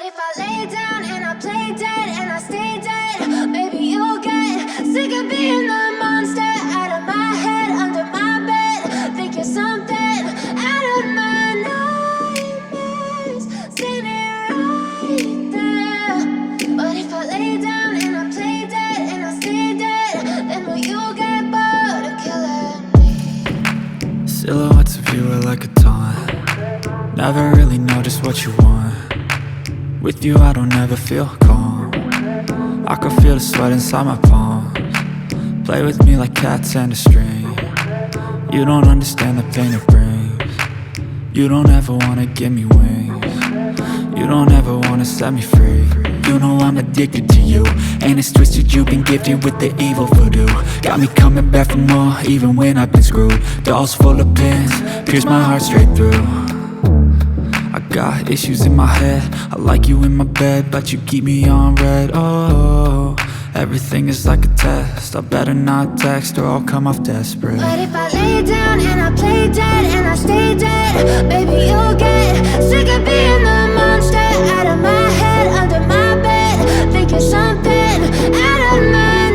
if I lay down and I play dead and I stay dead, maybe you'll get sick of being the monster out of my head, under my bed. Think you're something out of my nightmares, standing right there. But if I lay down and I play dead and I stay dead, then will you get bored of killing me? Silhouettes of you are like a taunt. Never really know just what you want. With you I don't ever feel calm. I can feel the sweat inside my palms. Play with me like cats and a string. You don't understand the pain it brings. You don't ever wanna give me wings. You don't ever wanna set me free. You know I'm addicted to you, and it's twisted, you've been gifted with the evil voodoo. Got me coming back for more, even when I've been screwed. Dolls full of pins, pierce my heart straight through. I got issues in my head, I like you in my bed, but you keep me on red. Oh, everything is like a test, I better not text or I'll come off desperate. But if I lay down and I play dead and I stay dead, baby you'll get sick of being the monster out of my head, under my bed. Think you're something out of my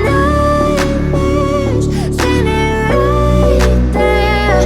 nightmares, standing right there.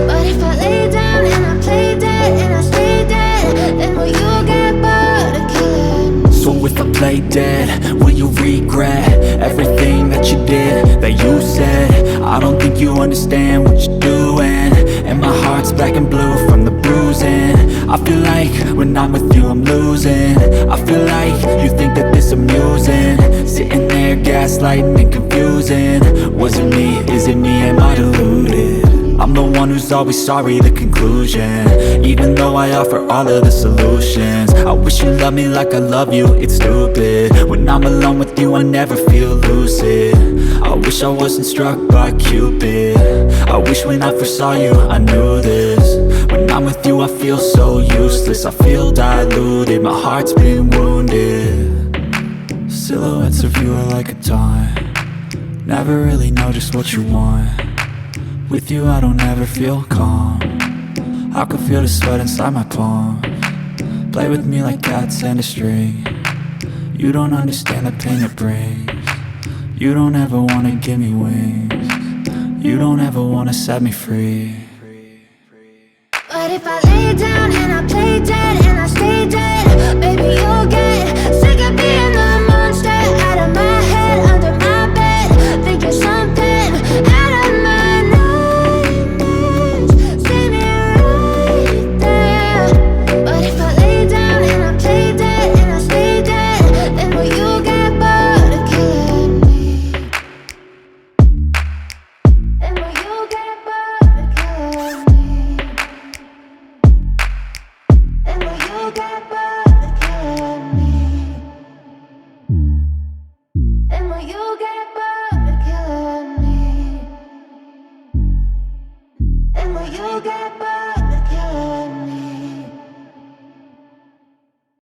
But if I lay down and I play dead and I stay dead, then will you get bored of killing me? So if I play dead, will you regret everything that you did, that you said? I don't think you understand what you're doing, and my heart's black and blue from the bruising. I feel like when I'm with you I'm losing. I feel like you think that this amusing, sitting there gaslighting and confusing. Was it me? Is it me? Am I deluded? I'm the one who's always sorry, the conclusion, even though I offer all of the solutions. I wish you loved me like I love you, it's stupid. When I'm alone with you I never feel lucid. I wish I wasn't struck by Cupid. I wish when I first saw you I knew this. When I'm with you I feel so useless, I feel diluted, my heart's been wounded. Silhouettes of you are like a taunt. Never really know just what you want. With you I don't ever feel calm. I can feel the sweat inside my palms. Play with me like cats and a string. You don't understand the pain it brings. You don't ever wanna give me wings. You don't ever wanna set me free. But if I lay down and I play dead and I stay dead, baby you'll get sick of being the monster out of my head, under my bed. Think you're something out of my nightmares, standing right there. But if I lay down and I play dead and I stay dead, then will you get bored of killing me? Then will you get bored of killing me? And will you get bored of killing me? And will you get bored of killing me? And will you get bored?